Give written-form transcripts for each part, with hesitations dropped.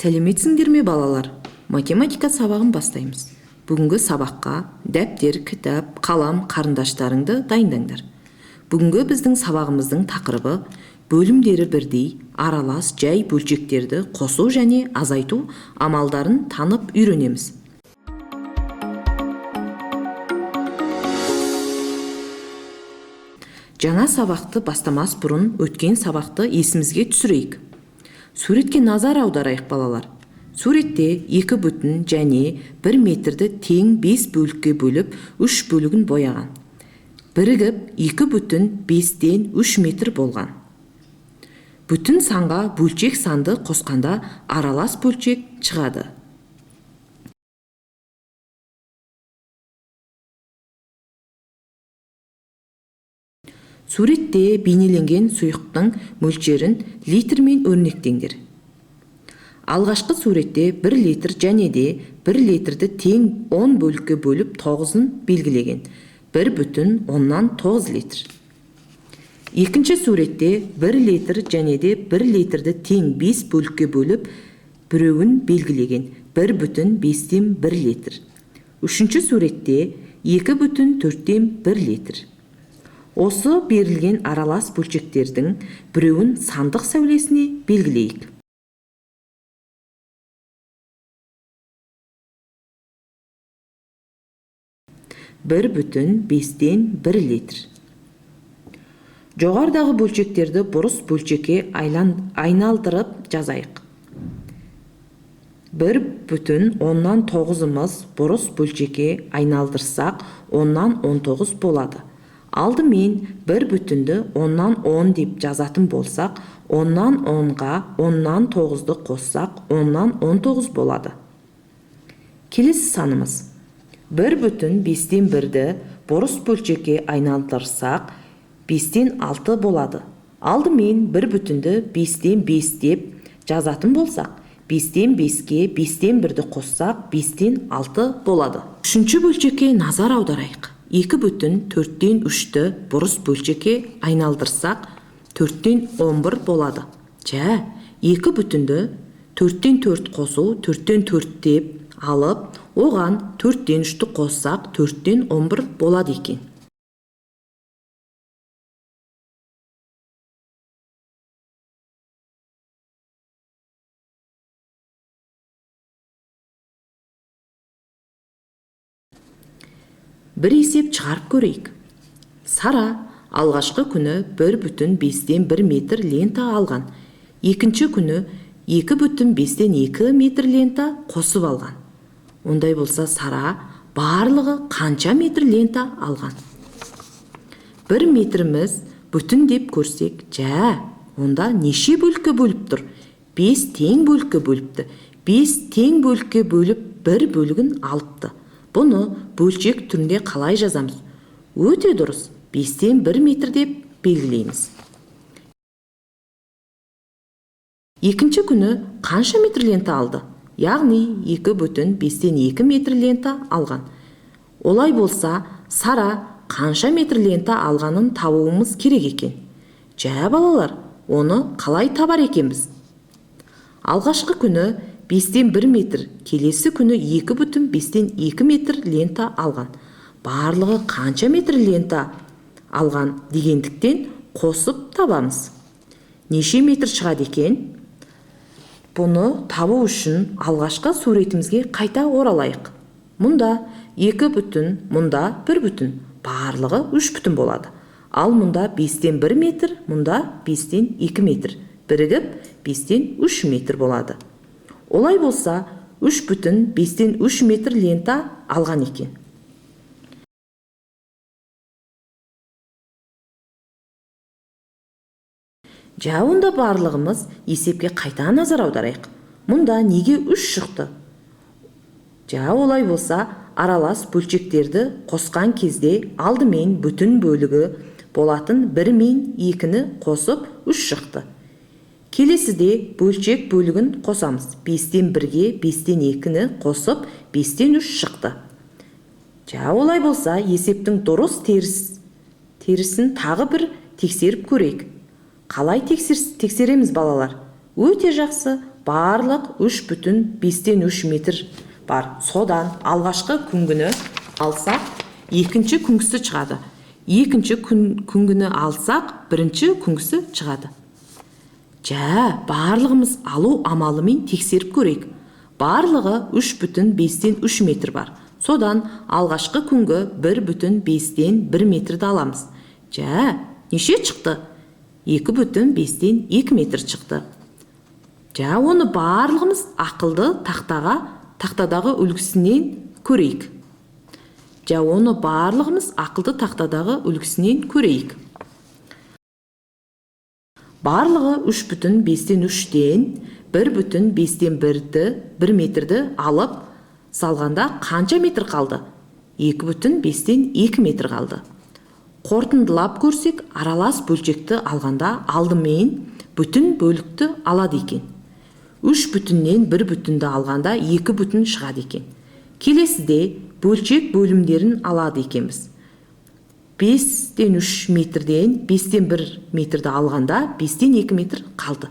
Сәлеметсіңдер ме балалар? Математика сабағын бастаймыз. Бүгінгі сабаққа дәптер, кітап, қалам, қарындаштарыңды дайындаңдар. Бүгінгі біздің сабағымыздың тақырыбы бөлімдері бірдей, аралас жай бөлшектерді қосу және азайту амалдарын танып үйренеміз. Жаңа сабақты бастамас бұрын өткен сабақты есімізге түсірейік. Суретке назар аударайық балалар. Суретте 2 бүтін және 1 метрді тең 5 бөлікке бөліп 3 бөлігін бояған. Бірігіп 2 бүтін 5-тен 3 метр болған. Бүтін санға бөлшек санды қосқанда аралас бөлшек шығады. Суретте бейнеленген сұйықтың мөлшерін литрмен өрнектеңдер. Алғашқы суретте 1 литр және де 1 литрді тең 10 бөлікке бөліп 9-ын белгілеген. 1 бүтін 10-9 литр. Екінші суретте 1 литр және де 1 литрді тең 5 бөлікке бөліп біреуін белгілеген. 1 бүтін 5-тен 1 литр. Үшінші суретте 2 бүтін 4-тен 1 литр. Осы берілген аралас бөлшектердің біреуін сандық сәулесіне белгілейік. Бір бүтін 5-тен 1 литр. Жоғарыдағы бөлшектерді бұрыс бөлшекке айналдырып жазайық. 1 бүтін 10-9-ымыз бұрыс бөлшекке айналдырсақ 10-19 болады. Алдымен 1 бүтінді 10-10 деп жазатын болсақ, 10-10-ға 10-9-ды қоссақ, 10-19 болады. Келесі санымыз. 1 бүтін 5-тен 1-ді бұрыс бөлшекке айналдырсақ, 5-тен 6 болады. Алдымен 1 бүтінді 5-тен 5 деп жазатын болсақ, 5-тен 5-ке 5-тен 1-ді қоссақ, 5-тен 6 болады. Үшінші бөлшекке назар аударайық. 2 бүтін 4-тен 3-ті бұрыс бөлшекке айналдырсақ, 4-тен 11 болады. 2 бүтінді 4-тен 4 қосу 4-тен 4 деп алып, оған 4-тен 3-ті қоссақ, 4-тен 11 болады екен. Бір есеп шығарып көрейік. Сара алғашқы күні 1 бүтін 5-тен 1 метр лента алған. Екінші күні 2 бүтін 5-тен 2 метр лента қосып алған. Ондай болса Сара барлығы қанша метр лента алған? 1 метріміз бүтін деп көрсек, онда неше бөлікке бөліп тұр? 5 тең бөлікке бөліпті. 5 тең бөлікке бөліп 1 бөлігін алыпты. Бұны бөлшек түрінде қалай жазамыз? Өте дұрыс. 5-тен 1 метр деп белгілейміз. Екінші күні қанша метр лента алды? Яғни 2 бүтін 5-тен 2 метр лента алған. Олай болса, Сара қанша метр лента алғанын табуымыз керек екен. Балалар, оны қалай табар екенбіз? Алғашқы күні 5-тен 1 метр, келесі күні 2 бүтін 5-тен 2 метр лента алған. Барлығы қанша метр лента алған дегендіктен қосып табамыз. Неше метр шығады екен? Бұны табу үшін алғашқы суретімізге қайта оралайық. Мұнда 2 бүтін, мұнда 1 бүтін. Барлығы 3 бүтін болады. Ал мұнда 5-тен 1 метр, мұнда 5-тен 2 метр. Бірігіп 5-тен 3 метр болады. Олай болса, 3 бүтін 5-тен 3 метр лента алған екен. Онда барлығымыз есепке қайта назар аударайық. Мұнда неге 3 шықты? Олай болса, аралас бөлшектерді қосқан кезде алдымен бүтін бөлігі болатын 1 мен 2-ні қосып 3 шықты. Келесіде бөлшек бөлігін қосамыз. 5-тен 1-ге 5-тен 2-ні қосып 5-тен 3 шықты. Олай болса, есептің дұрыс терісін тағы бір тексеріп көрейік. Қалай тексереміз балалар? Өте жақсы. барлық 3,5-3 метр бар. Содан алғашқы күнгіні алсақ, екінші күнгісі шығады. Екінші күнгіні алсақ, бірінші күнгісі шығады. Барлығымыз алу амалымен тексеріп көрейік. Барлығы 3,5-3 метр бар. Содан алғашқы күнгі 1,5-1 метрді аламыз. Неше шықты? 2,5-2 метр шықты. Оны барлығымыз ақылды тақтадағы үлгісінен көрейік. Оны барлығымыз ақылды тақтадағы үлгісінен көрейік. Барлығы 3,5-3-тен 1,5-1 метрді алып салғанда қанша метр қалды? 2,5-2 метр қалды. Қорытындылап көрсек, аралас бөлшекті алғанда алдымен бүтін бөлікті алады екен. 3,5-нен 1,5-ді алғанда 2,5 шығады екен. Келесіде бөлшек бөлімдерін алады екенбіз. 5,3 метрден 5,1 метрді алғанда 5,2 метр қалды.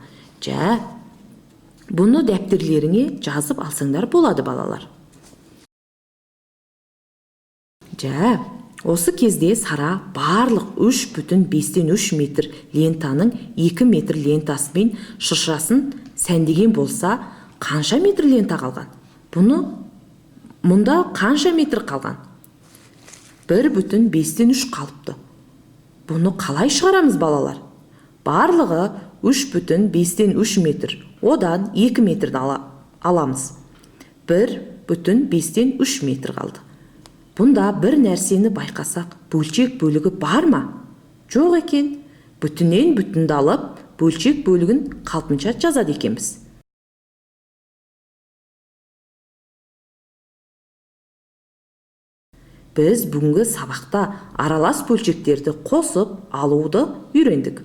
Бұны дәптерлеріңе жазып алсаңдар болады, балалар. Осы кезде Сара барлық 3,5-3 метр лентаның 2 метр лентасымен шыршасын сәндеген болса, қанша метр лента қалған? Мұнда қанша метр қалған? 1,5-3 қалыпты. Бұны қалай шығарамыз, балалар? Барлығы 3,5-3 метр. Одан 2 метрді аламыз. 1,5-3 метр қалды. Бұнда бір нәрсені байқасақ, бөлшек бөлігі бар ма? Жоқ екен. Бүтіннен бүтінді алып, бөлшек бөлігін қалпынша жазады екенбіз. Біз бүгінгі сабақта аралас бөлшектерді қосып алуды үйрендік.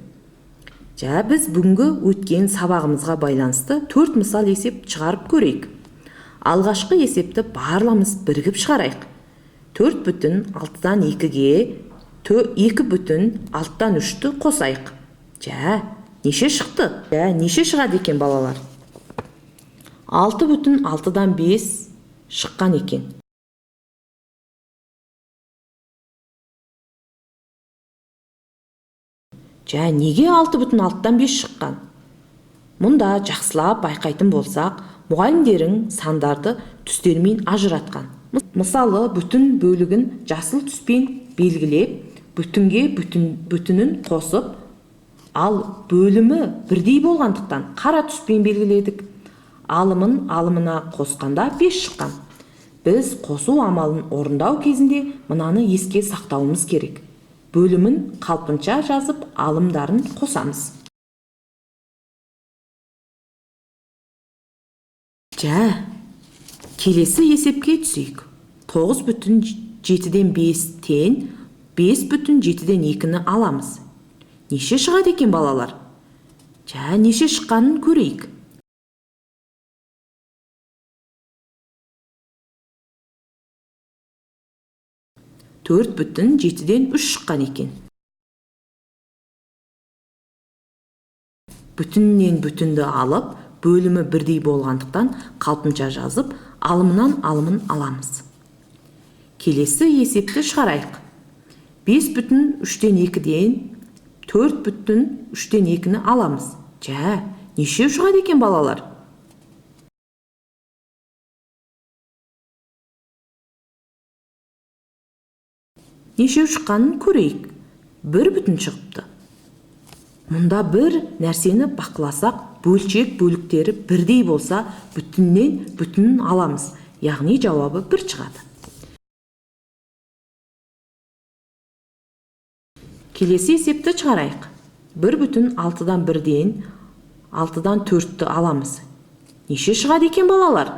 Біз бүгінгі өткен сабағымызға байланысты 4 мысал есеп шығарып көрейік. Алғашқы есепті барлығымыз бірігіп шығарайық. 4,6-дан 2-ге 2,6-дан 3-ті қосайық. Неше шықты? Неше шығады екен, балалар? 6,6-дан 5 шыққан екен. Неге 6,6-дан 5 шыққан? Мұнда жақсылап байқайтын болсақ, мұғалімдерің сандарды түстермен ажыратқан. Мысалы, бүтін бөлігін жасыл түспен белгілеп, бүтінге бүтінін қосып, ал бөлімі бірдей болғандықтан қара түспен белгіледік. Алымына қосқанда 5 шыққан. Біз қосу амалын орындау кезінде мынаны еске сақтауымыз керек. Бөлімін қалпынша жазып, алымдарын қосамыз. Келесі есепке түсейік. 9,7-ден 5-тен 5,7-ден 2-ні аламыз. Неше шығады екен, балалар? Неше шыққанын көрейік. 4,7-ден 3 шыққан екен. Бүтіннен бүтінді алып, бөлімі бірдей болғандықтан қалпынша жазып, алымынан алымын аламыз. Келесі есепті шығарайық. 5,3-ден 2-ден 4,3-ден 2-ні аламыз. Неше шығады екен, балалар? Неше шыққанын көрейік. 1,5 шығыпты. Мұнда бір нәрсені бақыласақ, бөлшек бөліктері бірдей болса, бүтіннен бүтінін аламыз. Яғни жауабы 1 шығады. Келесі есепті шығарайық. 1,6-дан 1-ден 6-дан 4-ті аламыз. Неше шығады екен, балалар?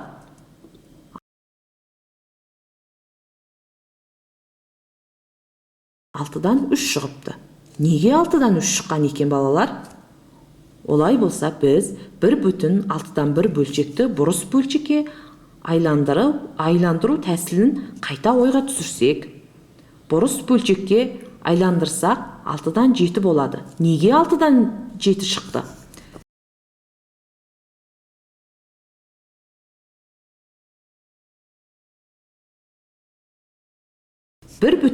6-дан 3 шығыпты. Неге 6-дан 3 шыққан екен, балалар? Олай болса, біз 1,6-дан 1 бөлшекті бұрыс бөлшекке айландыру тәсілін қайта ойға түсірсек, бұрыс бөлшекке айландырсақ 6-дан 7 болады. Неге 6-дан 7 шықты?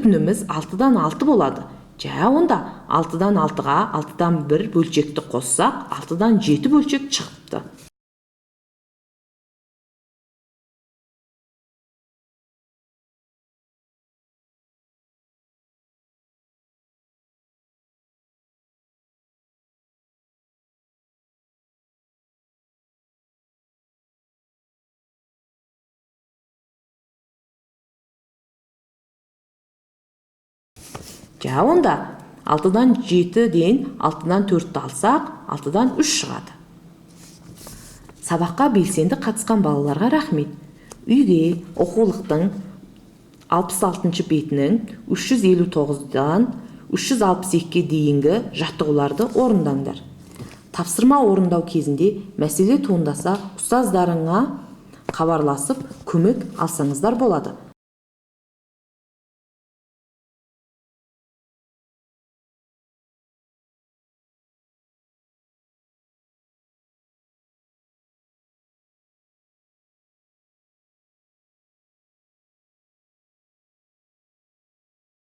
бүтініміз 6-дан 6 болады. Жа онда 6-дан 6-ға 6-дан 1 бөлчекті қоссақ, 6-дан 7 бөлчек шығыпты. Жа онда 6-дан 7-ден 6-дан 4-ті алсақ, 6-дан 3 шығады. Сабаққа белсенді қатысқан балаларға рахмет. Үйге оқулықтың 66-шы бетінің 359-дан 362-ге дейінгі жаттығуларды орындаңдар. Тапсырма орындау кезінде мәселе туындаса, ұстаздарыңа хабарласып көмек алсаңыздар болады.